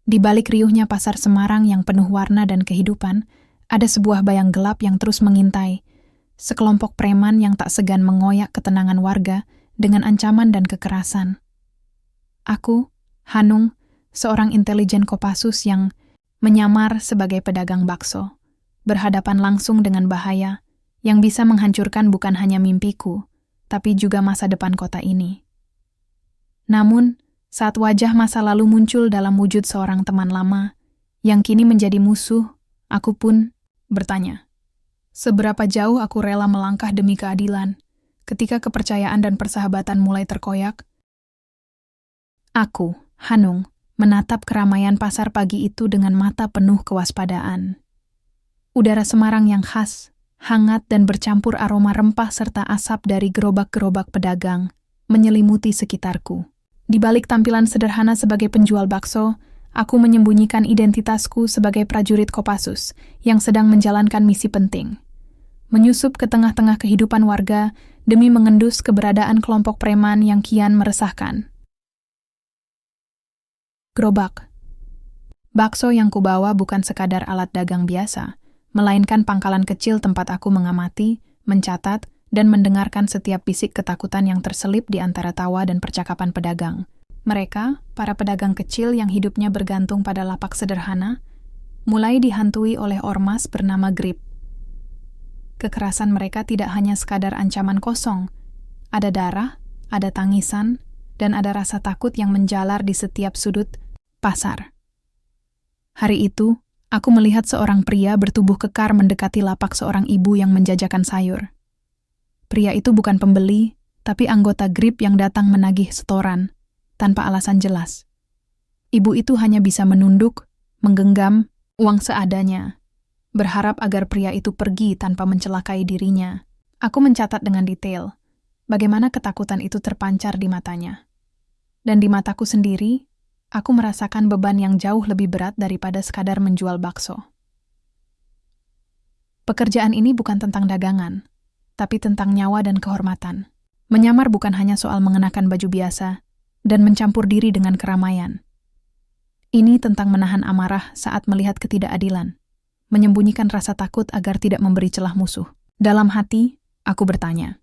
Di balik riuhnya pasar Semarang yang penuh warna dan kehidupan, ada sebuah bayang gelap yang terus mengintai. Sekelompok preman yang tak segan mengoyak ketenangan warga dengan ancaman dan kekerasan. Aku, Hanung, seorang intelijen Kopassus yang menyamar sebagai pedagang bakso, berhadapan langsung dengan bahaya yang bisa menghancurkan bukan hanya mimpiku, tapi juga masa depan kota ini. Namun, saat wajah masa lalu muncul dalam wujud seorang teman lama yang kini menjadi musuh, aku pun bertanya, seberapa jauh aku rela melangkah demi keadilan ketika kepercayaan dan persahabatan mulai terkoyak? Aku, Hanung, menatap keramaian pasar pagi itu dengan mata penuh kewaspadaan. Udara Semarang yang khas, hangat dan bercampur aroma rempah serta asap dari gerobak-gerobak pedagang menyelimuti sekitarku. Di balik tampilan sederhana sebagai penjual bakso, aku menyembunyikan identitasku sebagai prajurit Kopassus yang sedang menjalankan misi penting. Menyusup ke tengah-tengah kehidupan warga demi mengendus keberadaan kelompok preman yang kian meresahkan. Gerobak. Bakso yang kubawa bukan sekadar alat dagang biasa, melainkan pangkalan kecil tempat aku mengamati, mencatat, dan mendengarkan setiap bisik ketakutan yang terselip di antara tawa dan percakapan pedagang. Mereka, para pedagang kecil yang hidupnya bergantung pada lapak sederhana, mulai dihantui oleh ormas bernama Grip. Kekerasan mereka tidak hanya sekadar ancaman kosong, ada darah, ada tangisan, dan ada rasa takut yang menjalar di setiap sudut pasar. Hari itu, aku melihat seorang pria bertubuh kekar mendekati lapak seorang ibu yang menjajakan sayur. Pria itu bukan pembeli, tapi anggota Grip yang datang menagih setoran, tanpa alasan jelas. Ibu itu hanya bisa menunduk, menggenggam uang seadanya, berharap agar pria itu pergi tanpa mencelakai dirinya. Aku mencatat dengan detail bagaimana ketakutan itu terpancar di matanya. Dan di mataku sendiri, aku merasakan beban yang jauh lebih berat daripada sekadar menjual bakso. Pekerjaan ini bukan tentang dagangan, tapi tentang nyawa dan kehormatan. Menyamar bukan hanya soal mengenakan baju biasa dan mencampur diri dengan keramaian. Ini tentang menahan amarah saat melihat ketidakadilan, menyembunyikan rasa takut agar tidak memberi celah musuh. Dalam hati, aku bertanya,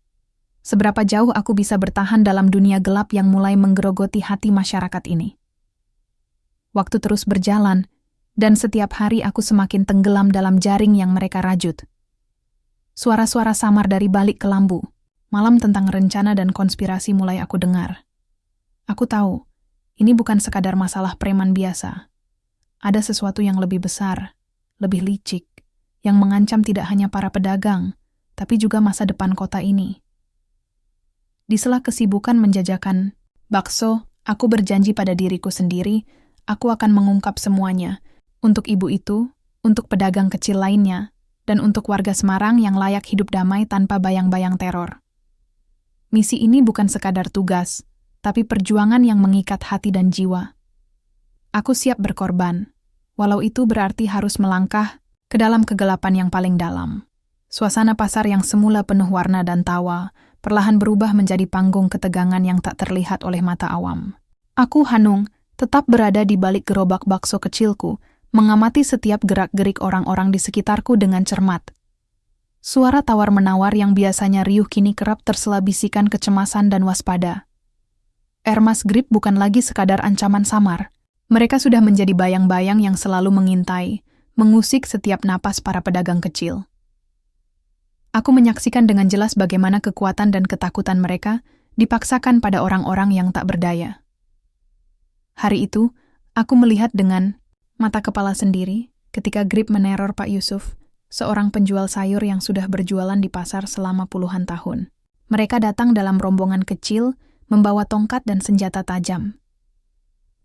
seberapa jauh aku bisa bertahan dalam dunia gelap yang mulai menggerogoti hati masyarakat ini? Waktu terus berjalan, dan setiap hari aku semakin tenggelam dalam jaring yang mereka rajut. Suara-suara samar dari balik kelambu, malam tentang rencana dan konspirasi mulai aku dengar. Aku tahu, ini bukan sekadar masalah preman biasa. Ada sesuatu yang lebih besar, lebih licik, yang mengancam tidak hanya para pedagang, tapi juga masa depan kota ini. Di sela kesibukan menjajakan bakso, aku berjanji pada diriku sendiri, aku akan mengungkap semuanya, untuk ibu itu, untuk pedagang kecil lainnya, dan untuk warga Semarang yang layak hidup damai tanpa bayang-bayang teror. Misi ini bukan sekadar tugas, tapi perjuangan yang mengikat hati dan jiwa. Aku siap berkorban, walau itu berarti harus melangkah ke dalam kegelapan yang paling dalam. Suasana pasar yang semula penuh warna dan tawa, perlahan berubah menjadi panggung ketegangan yang tak terlihat oleh mata awam. Aku, Hanung, tetap berada di balik gerobak bakso kecilku, mengamati setiap gerak-gerik orang-orang di sekitarku dengan cermat. Suara tawar-menawar yang biasanya riuh kini kerap tersela bisikan kecemasan dan waspada. Ormas Grip bukan lagi sekadar ancaman samar. Mereka sudah menjadi bayang-bayang yang selalu mengintai, mengusik setiap napas para pedagang kecil. Aku menyaksikan dengan jelas bagaimana kekuatan dan ketakutan mereka dipaksakan pada orang-orang yang tak berdaya. Hari itu, aku melihat dengan mata kepala sendiri ketika Grip meneror Pak Yusuf, seorang penjual sayur yang sudah berjualan di pasar selama puluhan tahun. Mereka datang dalam rombongan kecil, membawa tongkat dan senjata tajam.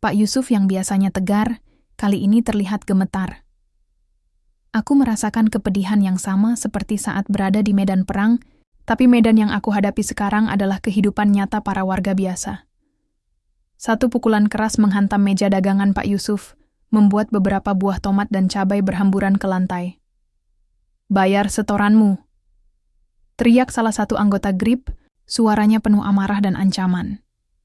Pak Yusuf yang biasanya tegar, kali ini terlihat gemetar. Aku merasakan kepedihan yang sama seperti saat berada di medan perang, tapi medan yang aku hadapi sekarang adalah kehidupan nyata para warga biasa. Satu pukulan keras menghantam meja dagangan Pak Yusuf, membuat beberapa buah tomat dan cabai berhamburan ke lantai. "Bayar setoranmu!" teriak salah satu anggota Grip, suaranya penuh amarah dan ancaman.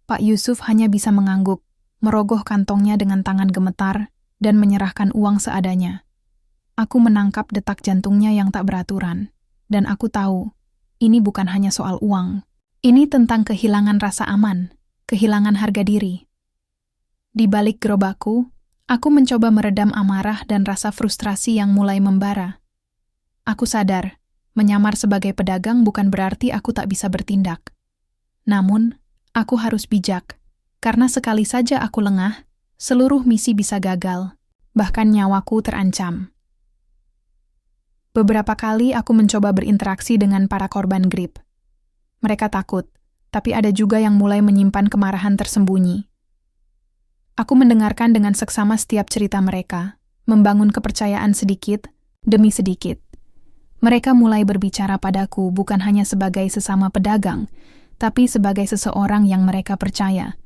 Pak Yusuf hanya bisa mengangguk, merogoh kantongnya dengan tangan gemetar, dan menyerahkan uang seadanya. Aku menangkap detak jantungnya yang tak beraturan, dan aku tahu, ini bukan hanya soal uang. Ini tentang kehilangan rasa aman, kehilangan harga diri. Di balik gerobakku, aku mencoba meredam amarah dan rasa frustrasi yang mulai membara. Aku sadar, menyamar sebagai pedagang bukan berarti aku tak bisa bertindak. Namun, aku harus bijak, karena sekali saja aku lengah, seluruh misi bisa gagal, bahkan nyawaku terancam. Beberapa kali aku mencoba berinteraksi dengan para korban grip. Mereka takut, tapi ada juga yang mulai menyimpan kemarahan tersembunyi. Aku mendengarkan dengan seksama setiap cerita mereka, membangun kepercayaan sedikit demi sedikit. Mereka mulai berbicara padaku bukan hanya sebagai sesama pedagang, tapi sebagai seseorang yang mereka percaya.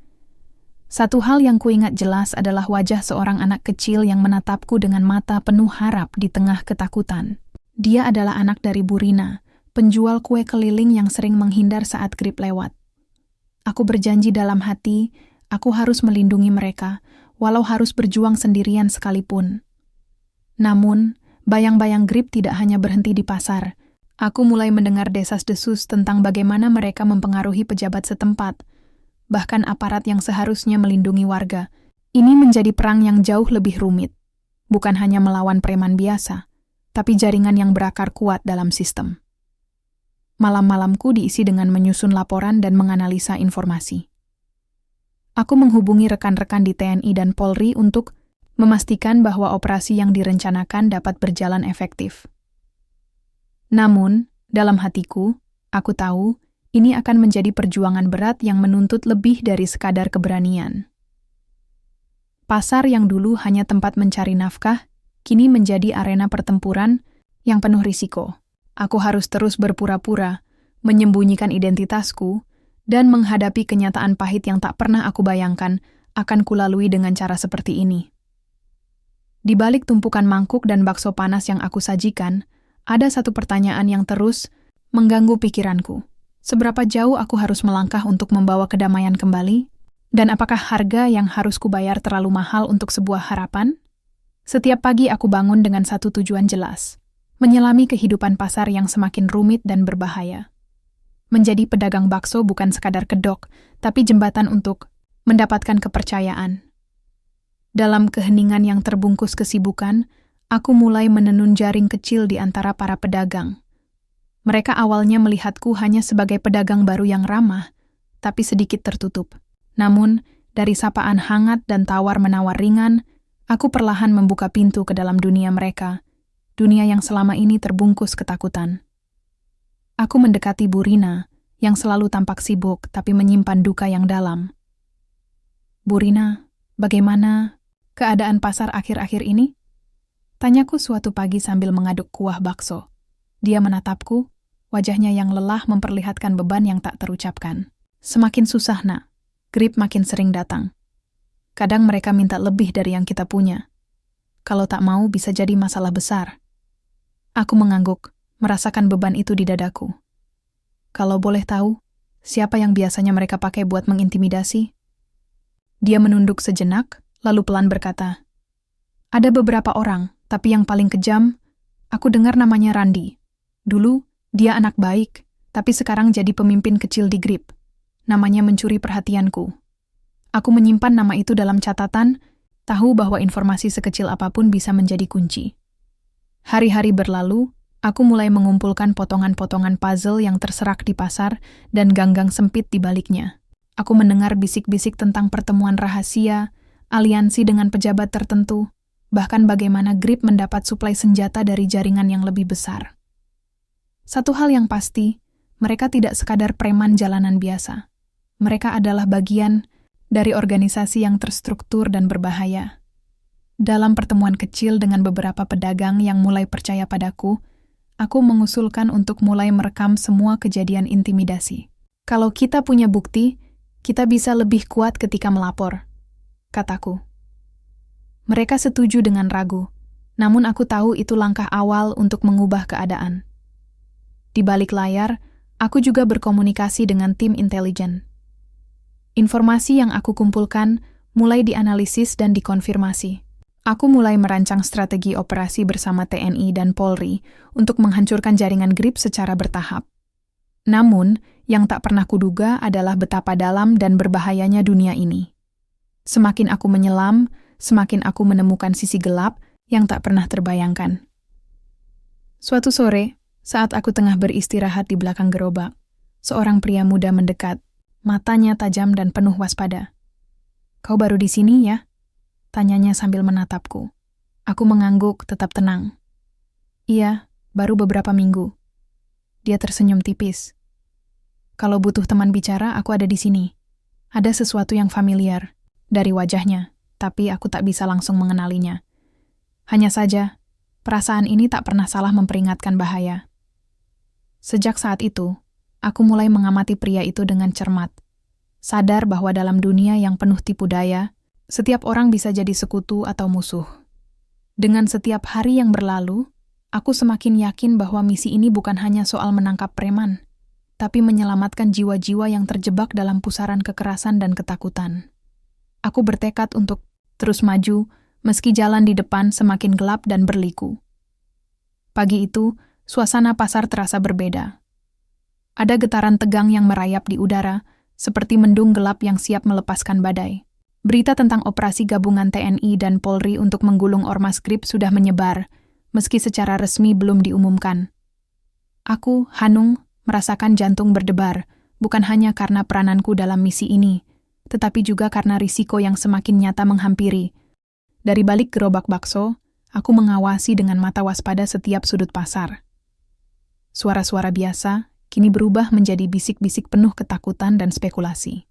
Satu hal yang kuingat jelas adalah wajah seorang anak kecil yang menatapku dengan mata penuh harap di tengah ketakutan. Dia adalah anak dari Burina, penjual kue keliling yang sering menghindar saat grip lewat. Aku berjanji dalam hati, aku harus melindungi mereka, walau harus berjuang sendirian sekalipun. Namun, bayang-bayang grip tidak hanya berhenti di pasar. Aku mulai mendengar desas-desus tentang bagaimana mereka mempengaruhi pejabat setempat, bahkan aparat yang seharusnya melindungi warga. Ini menjadi perang yang jauh lebih rumit, bukan hanya melawan preman biasa, tapi jaringan yang berakar kuat dalam sistem. Malam-malamku diisi dengan menyusun laporan dan menganalisa informasi. Aku menghubungi rekan-rekan di TNI dan Polri untuk memastikan bahwa operasi yang direncanakan dapat berjalan efektif. Namun, dalam hatiku, aku tahu ini akan menjadi perjuangan berat yang menuntut lebih dari sekadar keberanian. Pasar yang dulu hanya tempat mencari nafkah, kini menjadi arena pertempuran yang penuh risiko. Aku harus terus berpura-pura, menyembunyikan identitasku, dan menghadapi kenyataan pahit yang tak pernah aku bayangkan akan kulalui dengan cara seperti ini. Di balik tumpukan mangkuk dan bakso panas yang aku sajikan, ada satu pertanyaan yang terus mengganggu pikiranku. Seberapa jauh aku harus melangkah untuk membawa kedamaian kembali? Dan apakah harga yang harus kubayar terlalu mahal untuk sebuah harapan? Setiap pagi aku bangun dengan satu tujuan jelas, menyelami kehidupan pasar yang semakin rumit dan berbahaya. Menjadi pedagang bakso bukan sekadar kedok, tapi jembatan untuk mendapatkan kepercayaan. Dalam keheningan yang terbungkus kesibukan, aku mulai menenun jaring kecil di antara para pedagang. Mereka awalnya melihatku hanya sebagai pedagang baru yang ramah, tapi sedikit tertutup. Namun, dari sapaan hangat dan tawar-menawar ringan, aku perlahan membuka pintu ke dalam dunia mereka, dunia yang selama ini terbungkus ketakutan. Aku mendekati Burina, yang selalu tampak sibuk tapi menyimpan duka yang dalam. "Burina, bagaimana keadaan pasar akhir-akhir ini?" Tanyaku suatu pagi sambil mengaduk kuah bakso. Dia menatapku, wajahnya yang lelah memperlihatkan beban yang tak terucapkan. "Semakin susah, Nak. Grip makin sering datang. Kadang mereka minta lebih dari yang kita punya. Kalau tak mau bisa jadi masalah besar." Aku mengangguk, merasakan beban itu di dadaku. "Kalau boleh tahu, siapa yang biasanya mereka pakai buat mengintimidasi?" Dia menunduk sejenak, lalu pelan berkata, "Ada beberapa orang, tapi yang paling kejam, aku dengar namanya Randi. Dulu, dia anak baik, tapi sekarang jadi pemimpin kecil di Grip. Namanya mencuri perhatianku. Aku menyimpan nama itu dalam catatan, tahu bahwa informasi sekecil apapun bisa menjadi kunci." Hari-hari berlalu, aku mulai mengumpulkan potongan-potongan puzzle yang terserak di pasar dan ganggang sempit di baliknya. Aku mendengar bisik-bisik tentang pertemuan rahasia, aliansi dengan pejabat tertentu, bahkan bagaimana Grip mendapat suplai senjata dari jaringan yang lebih besar. Satu hal yang pasti, mereka tidak sekadar preman jalanan biasa. Mereka adalah bagian dari organisasi yang terstruktur dan berbahaya. Dalam pertemuan kecil dengan beberapa pedagang yang mulai percaya padaku, aku mengusulkan untuk mulai merekam semua kejadian intimidasi. "Kalau kita punya bukti, kita bisa lebih kuat ketika melapor," kataku. Mereka setuju dengan ragu, namun aku tahu itu langkah awal untuk mengubah keadaan. Di balik layar, aku juga berkomunikasi dengan tim intelijen. Informasi yang aku kumpulkan mulai dianalisis dan dikonfirmasi. Aku mulai merancang strategi operasi bersama TNI dan Polri untuk menghancurkan jaringan grip secara bertahap. Namun, yang tak pernah kuduga adalah betapa dalam dan berbahayanya dunia ini. Semakin aku menyelam, semakin aku menemukan sisi gelap yang tak pernah terbayangkan. Suatu sore, saat aku tengah beristirahat di belakang gerobak, seorang pria muda mendekat, matanya tajam dan penuh waspada. "Kau baru di sini ya?" tanyanya sambil menatapku. Aku mengangguk, tetap tenang. "Iya, baru beberapa minggu." Dia tersenyum tipis. "Kalau butuh teman bicara, aku ada di sini." Ada sesuatu yang familiar dari wajahnya, tapi aku tak bisa langsung mengenalinya. Hanya saja, perasaan ini tak pernah salah memperingatkan bahaya. Sejak saat itu, aku mulai mengamati pria itu dengan cermat, sadar bahwa dalam dunia yang penuh tipu daya, setiap orang bisa jadi sekutu atau musuh. Dengan setiap hari yang berlalu, aku semakin yakin bahwa misi ini bukan hanya soal menangkap preman, tapi menyelamatkan jiwa-jiwa yang terjebak dalam pusaran kekerasan dan ketakutan. Aku bertekad untuk terus maju, meski jalan di depan semakin gelap dan berliku. Pagi itu, suasana pasar terasa berbeda. Ada getaran tegang yang merayap di udara, seperti mendung gelap yang siap melepaskan badai. Berita tentang operasi gabungan TNI dan Polri untuk menggulung ormas grip sudah menyebar, meski secara resmi belum diumumkan. Aku, Hanung, merasakan jantung berdebar, bukan hanya karena perananku dalam misi ini, tetapi juga karena risiko yang semakin nyata menghampiri. Dari balik gerobak bakso, aku mengawasi dengan mata waspada setiap sudut pasar. Suara-suara biasa kini berubah menjadi bisik-bisik penuh ketakutan dan spekulasi.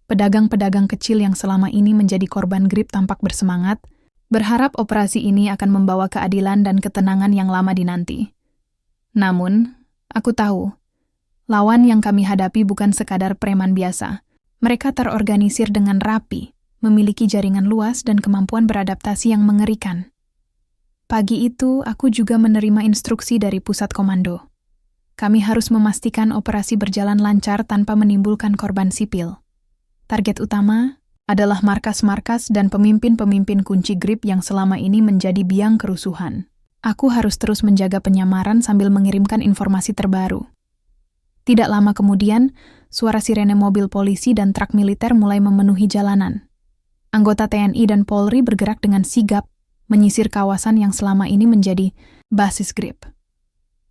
Pedagang-pedagang kecil yang selama ini menjadi korban grip tampak bersemangat, berharap operasi ini akan membawa keadilan dan ketenangan yang lama dinanti. Namun, aku tahu, lawan yang kami hadapi bukan sekadar preman biasa. Mereka terorganisir dengan rapi, memiliki jaringan luas dan kemampuan beradaptasi yang mengerikan. Pagi itu, aku juga menerima instruksi dari pusat komando. Kami harus memastikan operasi berjalan lancar tanpa menimbulkan korban sipil. Target utama adalah markas-markas dan pemimpin-pemimpin kunci grip yang selama ini menjadi biang kerusuhan. Aku harus terus menjaga penyamaran sambil mengirimkan informasi terbaru. Tidak lama kemudian, suara sirene mobil polisi dan truk militer mulai memenuhi jalanan. Anggota TNI dan Polri bergerak dengan sigap, menyisir kawasan yang selama ini menjadi basis grip.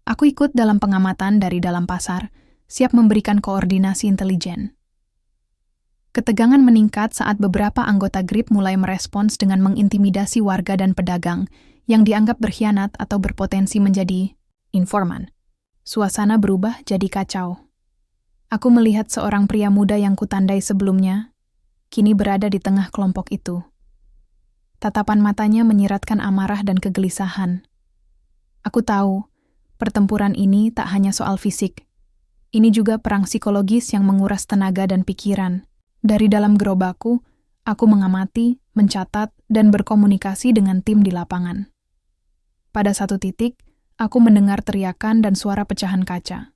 Aku ikut dalam pengamatan dari dalam pasar, siap memberikan koordinasi intelijen. Ketegangan meningkat saat beberapa anggota grip mulai merespons dengan mengintimidasi warga dan pedagang yang dianggap berkhianat atau berpotensi menjadi informan. Suasana berubah jadi kacau. Aku melihat seorang pria muda yang kutandai sebelumnya, kini berada di tengah kelompok itu. Tatapan matanya menyiratkan amarah dan kegelisahan. Aku tahu, pertempuran ini tak hanya soal fisik. Ini juga perang psikologis yang menguras tenaga dan pikiran. Dari dalam gerobakku, aku mengamati, mencatat, dan berkomunikasi dengan tim di lapangan. Pada satu titik, aku mendengar teriakan dan suara pecahan kaca.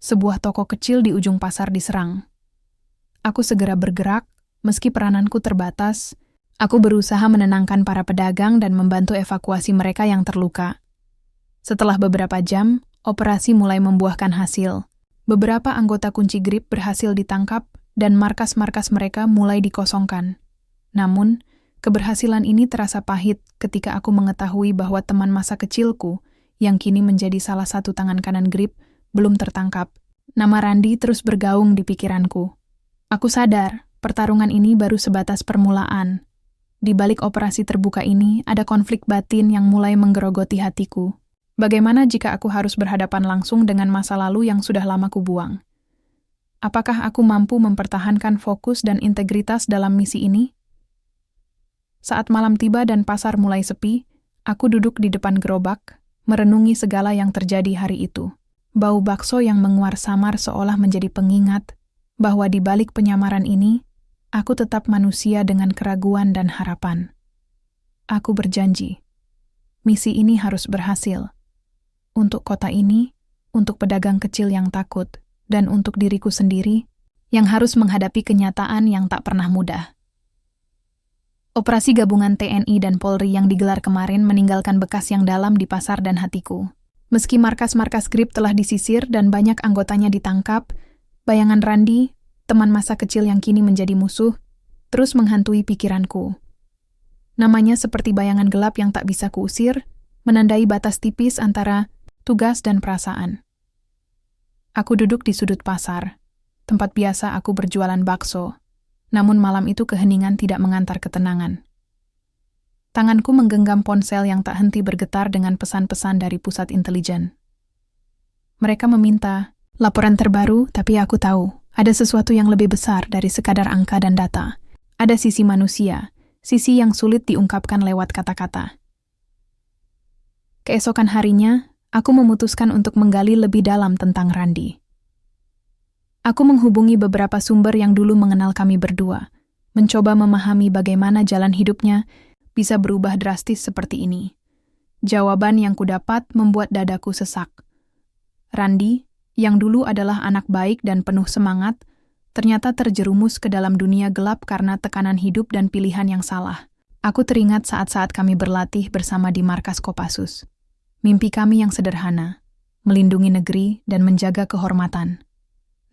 Sebuah toko kecil di ujung pasar diserang. Aku segera bergerak, meski perananku terbatas. Aku berusaha menenangkan para pedagang dan membantu evakuasi mereka yang terluka. Setelah beberapa jam, operasi mulai membuahkan hasil. Beberapa anggota kunci grip berhasil ditangkap dan markas-markas mereka mulai dikosongkan. Namun, keberhasilan ini terasa pahit ketika aku mengetahui bahwa teman masa kecilku, yang kini menjadi salah satu tangan kanan grip, belum tertangkap. Nama Randi terus bergaung di pikiranku. Aku sadar, pertarungan ini baru sebatas permulaan. Di balik operasi terbuka ini, ada konflik batin yang mulai menggerogoti hatiku. Bagaimana jika aku harus berhadapan langsung dengan masa lalu yang sudah lama kubuang? Apakah aku mampu mempertahankan fokus dan integritas dalam misi ini? Saat malam tiba dan pasar mulai sepi, aku duduk di depan gerobak, merenungi segala yang terjadi hari itu. Bau bakso yang menguar samar seolah menjadi pengingat bahwa di balik penyamaran ini, aku tetap manusia dengan keraguan dan harapan. Aku berjanji, misi ini harus berhasil. Untuk kota ini, untuk pedagang kecil yang takut, dan untuk diriku sendiri yang harus menghadapi kenyataan yang tak pernah mudah. Operasi gabungan TNI dan Polri yang digelar kemarin meninggalkan bekas yang dalam di pasar dan hatiku. Meski markas-markas grip telah disisir dan banyak anggotanya ditangkap, bayangan Randi, teman masa kecil yang kini menjadi musuh, terus menghantui pikiranku. Namanya seperti bayangan gelap yang tak bisa kuusir, menandai batas tipis antara tugas dan perasaan. Aku duduk di sudut pasar, tempat biasa aku berjualan bakso. Namun malam itu keheningan tidak mengantar ketenangan. Tanganku menggenggam ponsel yang tak henti bergetar dengan pesan-pesan dari pusat intelijen. Mereka meminta laporan terbaru, tapi aku tahu ada sesuatu yang lebih besar dari sekadar angka dan data. Ada sisi manusia, sisi yang sulit diungkapkan lewat kata-kata. Keesokan harinya, aku memutuskan untuk menggali lebih dalam tentang Randi. Aku menghubungi beberapa sumber yang dulu mengenal kami berdua, mencoba memahami bagaimana jalan hidupnya bisa berubah drastis seperti ini. Jawaban yang kudapat membuat dadaku sesak. Randi, yang dulu adalah anak baik dan penuh semangat, ternyata terjerumus ke dalam dunia gelap karena tekanan hidup dan pilihan yang salah. Aku teringat saat-saat kami berlatih bersama di markas Kopassus. Mimpi kami yang sederhana, melindungi negeri dan menjaga kehormatan.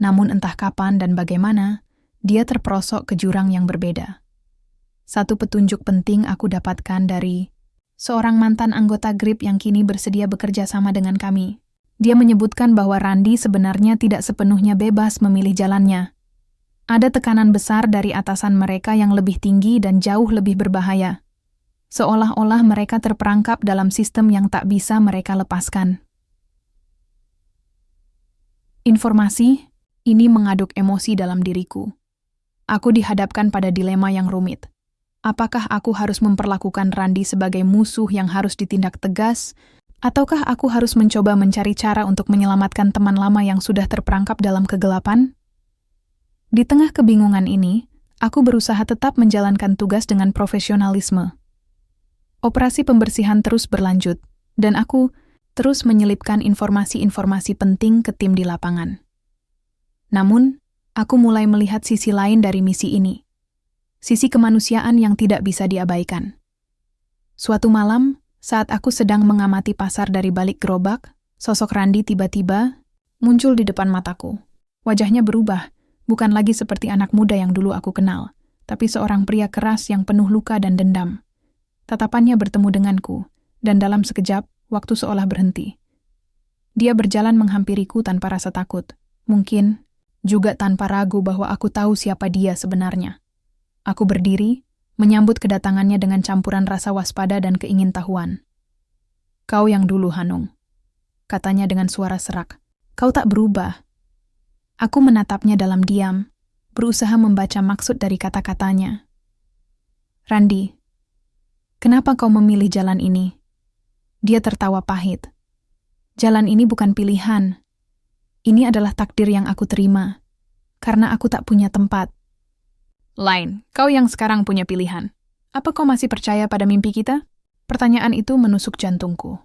Namun entah kapan dan bagaimana, dia terperosok ke jurang yang berbeda. Satu petunjuk penting aku dapatkan dari seorang mantan anggota GRIP yang kini bersedia bekerja sama dengan kami. Dia menyebutkan bahwa Randi sebenarnya tidak sepenuhnya bebas memilih jalannya. Ada tekanan besar dari atasan mereka yang lebih tinggi dan jauh lebih berbahaya. Seolah-olah mereka terperangkap dalam sistem yang tak bisa mereka lepaskan. Informasi ini mengaduk emosi dalam diriku. Aku dihadapkan pada dilema yang rumit. Apakah aku harus memperlakukan Randi sebagai musuh yang harus ditindak tegas, ataukah aku harus mencoba mencari cara untuk menyelamatkan teman lama yang sudah terperangkap dalam kegelapan? Di tengah kebingungan ini, aku berusaha tetap menjalankan tugas dengan profesionalisme. Operasi pembersihan terus berlanjut, dan aku terus menyelipkan informasi-informasi penting ke tim di lapangan. Namun, aku mulai melihat sisi lain dari misi ini. Sisi kemanusiaan yang tidak bisa diabaikan. Suatu malam, saat aku sedang mengamati pasar dari balik gerobak, sosok Randi tiba-tiba muncul di depan mataku. Wajahnya berubah, bukan lagi seperti anak muda yang dulu aku kenal, tapi seorang pria keras yang penuh luka dan dendam. Tatapannya bertemu denganku, dan dalam sekejap, waktu seolah berhenti. Dia berjalan menghampiriku tanpa rasa takut. Mungkin juga tanpa ragu bahwa aku tahu siapa dia sebenarnya. Aku berdiri, menyambut kedatangannya dengan campuran rasa waspada dan keingintahuan. "Kau yang dulu, Hanung," katanya dengan suara serak. "Kau tak berubah." Aku menatapnya dalam diam, berusaha membaca maksud dari kata-katanya. "Randi, kenapa kau memilih jalan ini?" Dia tertawa pahit. "Jalan ini bukan pilihan. Ini adalah takdir yang aku terima, karena aku tak punya tempat." "Lain, kau yang sekarang punya pilihan. Apa kau masih percaya pada mimpi kita?" Pertanyaan itu menusuk jantungku.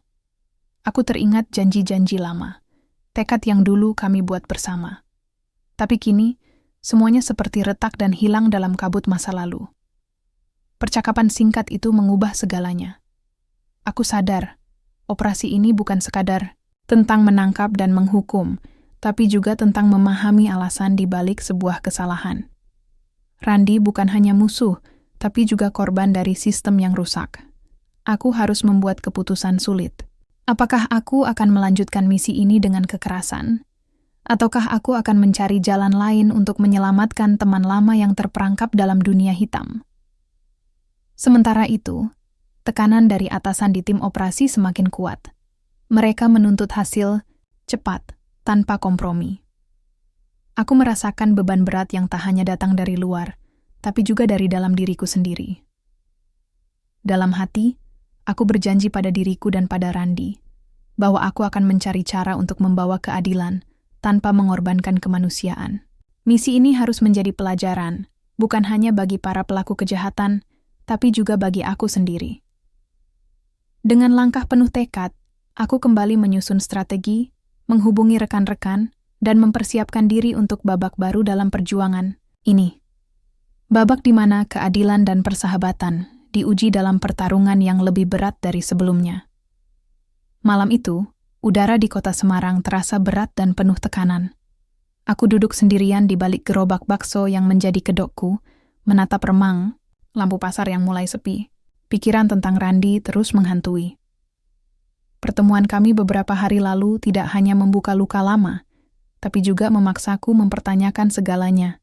Aku teringat janji-janji lama, tekad yang dulu kami buat bersama. Tapi kini, semuanya seperti retak dan hilang dalam kabut masa lalu. Percakapan singkat itu mengubah segalanya. Aku sadar, operasi ini bukan sekadar tentang menangkap dan menghukum, tapi juga tentang memahami alasan di balik sebuah kesalahan. Randi bukan hanya musuh, tapi juga korban dari sistem yang rusak. Aku harus membuat keputusan sulit. Apakah aku akan melanjutkan misi ini dengan kekerasan? Ataukah aku akan mencari jalan lain untuk menyelamatkan teman lama yang terperangkap dalam dunia hitam? Sementara itu, tekanan dari atasan di tim operasi semakin kuat. Mereka menuntut hasil cepat, tanpa kompromi. Aku merasakan beban berat yang tak hanya datang dari luar, tapi juga dari dalam diriku sendiri. Dalam hati, aku berjanji pada diriku dan pada Randi, bahwa aku akan mencari cara untuk membawa keadilan tanpa mengorbankan kemanusiaan. Misi ini harus menjadi pelajaran, bukan hanya bagi para pelaku kejahatan, tapi juga bagi aku sendiri. Dengan langkah penuh tekad, aku kembali menyusun strategi, menghubungi rekan-rekan, dan mempersiapkan diri untuk babak baru dalam perjuangan ini. Babak di mana keadilan dan persahabatan diuji dalam pertarungan yang lebih berat dari sebelumnya. Malam itu, udara di kota Semarang terasa berat dan penuh tekanan. Aku duduk sendirian di balik gerobak bakso yang menjadi kedokku, menatap remang, lampu pasar yang mulai sepi. Pikiran tentang Randi terus menghantui. Pertemuan kami beberapa hari lalu tidak hanya membuka luka lama, tapi juga memaksaku mempertanyakan segalanya.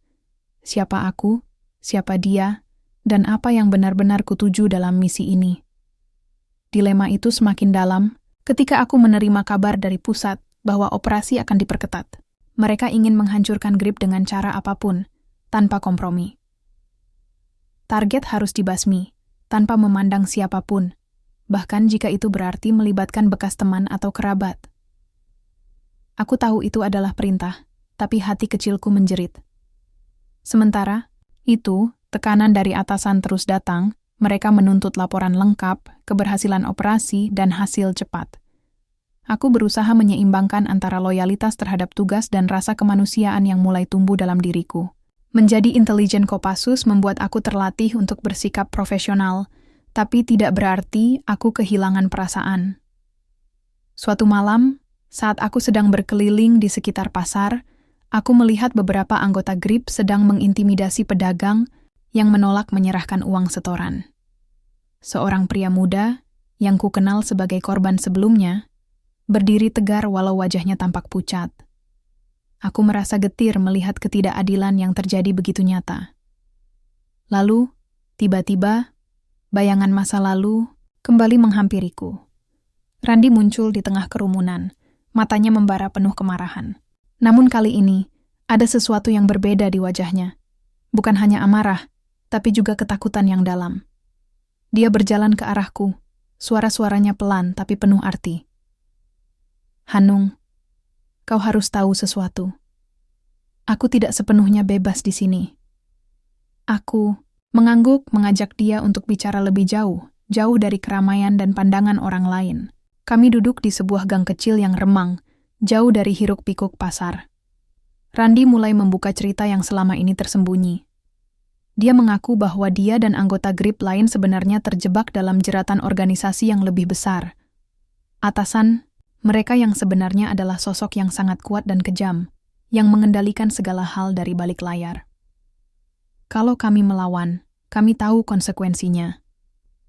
Siapa aku, siapa dia, dan apa yang benar-benar kutuju dalam misi ini. Dilema itu semakin dalam ketika aku menerima kabar dari pusat bahwa operasi akan diperketat. Mereka ingin menghancurkan GRIP dengan cara apapun, tanpa kompromi. Target harus dibasmi, tanpa memandang siapapun, bahkan jika itu berarti melibatkan bekas teman atau kerabat. Aku tahu itu adalah perintah, tapi hati kecilku menjerit. Sementara itu, tekanan dari atasan terus datang, mereka menuntut laporan lengkap, keberhasilan operasi, dan hasil cepat. Aku berusaha menyeimbangkan antara loyalitas terhadap tugas dan rasa kemanusiaan yang mulai tumbuh dalam diriku. Menjadi intelijen Kopassus membuat aku terlatih untuk bersikap profesional, tapi tidak berarti aku kehilangan perasaan. Suatu malam, saat aku sedang berkeliling di sekitar pasar, aku melihat beberapa anggota GRIP sedang mengintimidasi pedagang yang menolak menyerahkan uang setoran. Seorang pria muda, yang kukenal sebagai korban sebelumnya, berdiri tegar walau wajahnya tampak pucat. Aku merasa getir melihat ketidakadilan yang terjadi begitu nyata. Lalu, tiba-tiba, bayangan masa lalu kembali menghampiriku. Randi muncul di tengah kerumunan, matanya membara penuh kemarahan. Namun kali ini, ada sesuatu yang berbeda di wajahnya. Bukan hanya amarah, tapi juga ketakutan yang dalam. Dia berjalan ke arahku, suara-suaranya pelan tapi penuh arti. Hanung, kau harus tahu sesuatu. Aku tidak sepenuhnya bebas di sini. Aku mengangguk mengajak dia untuk bicara lebih jauh dari keramaian dan pandangan orang lain. Kami duduk di sebuah gang kecil yang remang, jauh dari hiruk-pikuk pasar. Randi mulai membuka cerita yang selama ini tersembunyi. Dia mengaku bahwa dia dan anggota GRIP lain sebenarnya terjebak dalam jeratan organisasi yang lebih besar. Atasan, mereka yang sebenarnya adalah sosok yang sangat kuat dan kejam, yang mengendalikan segala hal dari balik layar. Kalau kami melawan, kami tahu konsekuensinya.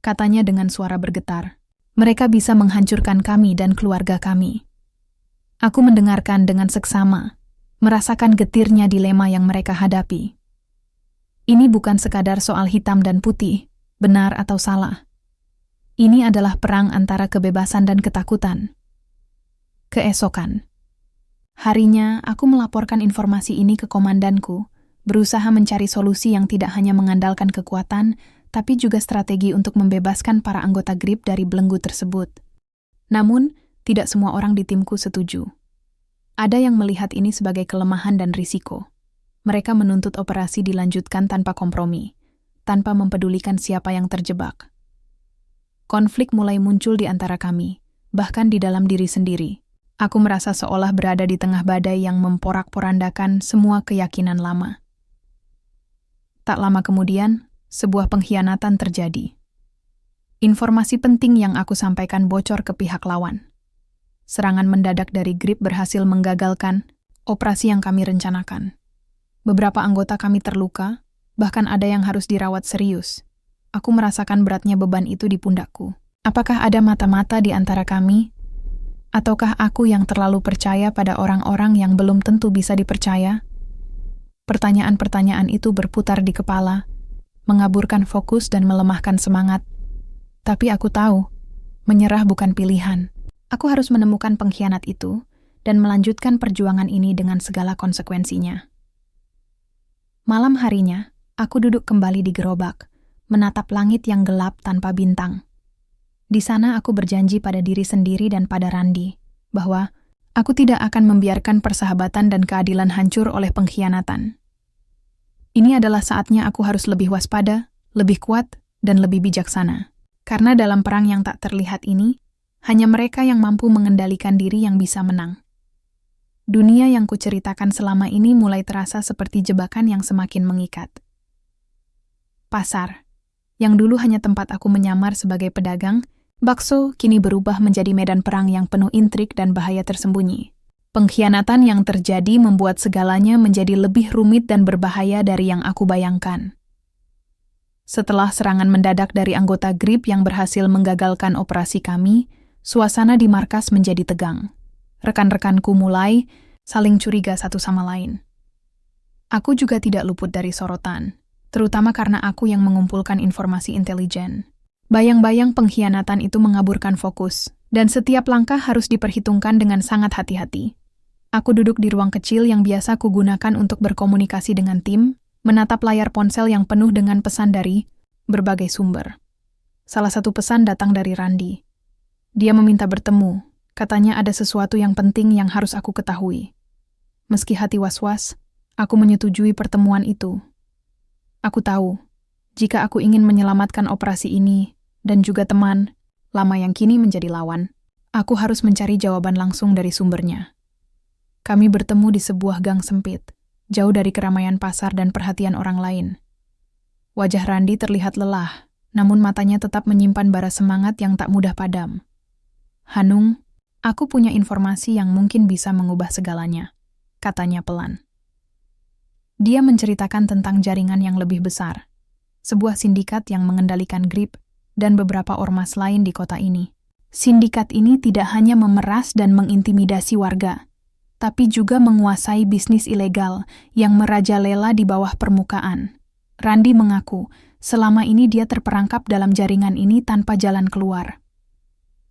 Katanya dengan suara bergetar. Mereka bisa menghancurkan kami dan keluarga kami. Aku mendengarkan dengan seksama, merasakan getirnya dilema yang mereka hadapi. Ini bukan sekadar soal hitam dan putih, benar atau salah. Ini adalah perang antara kebebasan dan ketakutan. Keesokan harinya, aku melaporkan informasi ini ke komandanku, berusaha mencari solusi yang tidak hanya mengandalkan kekuatan, tapi juga strategi untuk membebaskan para anggota GRIP dari belenggu tersebut. Namun, tidak semua orang di timku setuju. Ada yang melihat ini sebagai kelemahan dan risiko. Mereka menuntut operasi dilanjutkan tanpa kompromi, tanpa mempedulikan siapa yang terjebak. Konflik mulai muncul di antara kami, bahkan di dalam diri sendiri. Aku merasa seolah berada di tengah badai yang memporak-porandakan semua keyakinan lama. Tak lama kemudian, sebuah pengkhianatan terjadi. Informasi penting yang aku sampaikan bocor ke pihak lawan. Serangan mendadak dari GRIP berhasil menggagalkan operasi yang kami rencanakan. Beberapa anggota kami terluka, bahkan ada yang harus dirawat serius. Aku merasakan beratnya beban itu di pundakku. Apakah ada mata-mata di antara kami? Ataukah aku yang terlalu percaya pada orang-orang yang belum tentu bisa dipercaya? Pertanyaan-pertanyaan itu berputar di kepala, mengaburkan fokus dan melemahkan semangat. Tapi aku tahu, menyerah bukan pilihan. Aku harus menemukan pengkhianat itu dan melanjutkan perjuangan ini dengan segala konsekuensinya. Malam harinya, aku duduk kembali di gerobak, menatap langit yang gelap tanpa bintang. Di sana aku berjanji pada diri sendiri dan pada Randi, bahwa aku tidak akan membiarkan persahabatan dan keadilan hancur oleh pengkhianatan. Ini adalah saatnya aku harus lebih waspada, lebih kuat, dan lebih bijaksana. Karena dalam perang yang tak terlihat ini, hanya mereka yang mampu mengendalikan diri yang bisa menang. Dunia yang kuceritakan selama ini mulai terasa seperti jebakan yang semakin mengikat. Pasar, yang dulu hanya tempat aku menyamar sebagai pedagang, bakso kini berubah menjadi medan perang yang penuh intrik dan bahaya tersembunyi. Pengkhianatan yang terjadi membuat segalanya menjadi lebih rumit dan berbahaya dari yang aku bayangkan. Setelah serangan mendadak dari anggota GRIP yang berhasil menggagalkan operasi kami, suasana di markas menjadi tegang. Rekan-rekanku mulai saling curiga satu sama lain. Aku juga tidak luput dari sorotan, terutama karena aku yang mengumpulkan informasi intelijen. Bayang-bayang pengkhianatan itu mengaburkan fokus, dan setiap langkah harus diperhitungkan dengan sangat hati-hati. Aku duduk di ruang kecil yang biasa kugunakan untuk berkomunikasi dengan tim, menatap layar ponsel yang penuh dengan pesan dari berbagai sumber. Salah satu pesan datang dari Randi. Dia meminta bertemu, katanya ada sesuatu yang penting yang harus aku ketahui. Meski hati was-was, aku menyetujui pertemuan itu. Aku tahu, jika aku ingin menyelamatkan operasi ini, dan juga teman, lama yang kini menjadi lawan, aku harus mencari jawaban langsung dari sumbernya. Kami bertemu di sebuah gang sempit, jauh dari keramaian pasar dan perhatian orang lain. Wajah Randi terlihat lelah, namun matanya tetap menyimpan bara semangat yang tak mudah padam. Hanung, aku punya informasi yang mungkin bisa mengubah segalanya, katanya pelan. Dia menceritakan tentang jaringan yang lebih besar, sebuah sindikat yang mengendalikan GRIP dan beberapa ormas lain di kota ini. Sindikat ini tidak hanya memeras dan mengintimidasi warga, tapi juga menguasai bisnis ilegal yang merajalela di bawah permukaan. Randi mengaku, selama ini dia terperangkap dalam jaringan ini tanpa jalan keluar.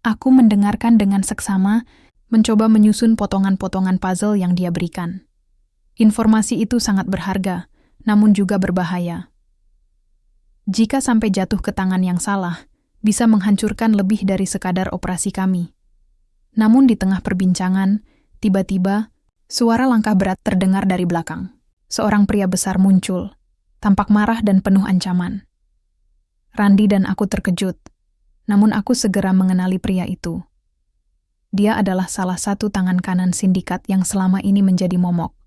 Aku mendengarkan dengan seksama, mencoba menyusun potongan-potongan puzzle yang dia berikan. Informasi itu sangat berharga, namun juga berbahaya. Jika sampai jatuh ke tangan yang salah, bisa menghancurkan lebih dari sekadar operasi kami. Namun di tengah perbincangan, tiba-tiba, suara langkah berat terdengar dari belakang. Seorang pria besar muncul, tampak marah dan penuh ancaman. Randi dan aku terkejut, namun aku segera mengenali pria itu. Dia adalah salah satu tangan kanan sindikat yang selama ini menjadi momok.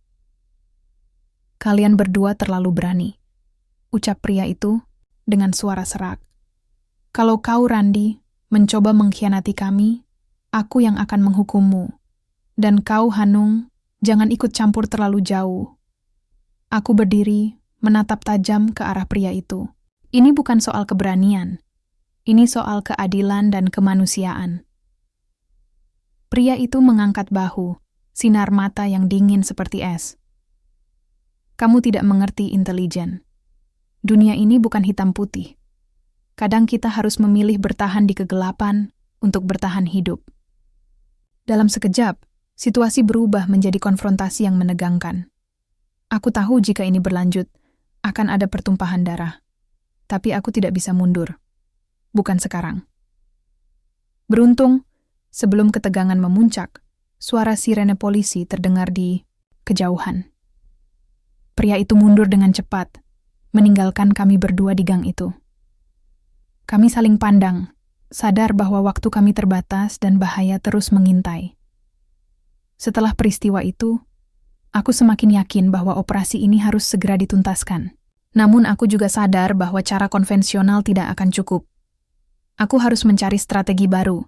Kalian berdua terlalu berani, ucap pria itu dengan suara serak. Kalau kau, Randi, mencoba mengkhianati kami, aku yang akan menghukummu. Dan kau, Hanung, jangan ikut campur terlalu jauh. Aku berdiri, menatap tajam ke arah pria itu. Ini bukan soal keberanian. Ini soal keadilan dan kemanusiaan. Pria itu mengangkat bahu, sinar mata yang dingin seperti es. Kamu tidak mengerti intelijen. Dunia ini bukan hitam putih. Kadang kita harus memilih bertahan di kegelapan untuk bertahan hidup. Dalam sekejap, situasi berubah menjadi konfrontasi yang menegangkan. Aku tahu jika ini berlanjut, akan ada pertumpahan darah. Tapi aku tidak bisa mundur. Bukan sekarang. Beruntung, sebelum ketegangan memuncak, suara sirene polisi terdengar di kejauhan. Pria itu mundur dengan cepat, meninggalkan kami berdua di gang itu. Kami saling pandang, sadar bahwa waktu kami terbatas dan bahaya terus mengintai. Setelah peristiwa itu, aku semakin yakin bahwa operasi ini harus segera dituntaskan. Namun aku juga sadar bahwa cara konvensional tidak akan cukup. Aku harus mencari strategi baru,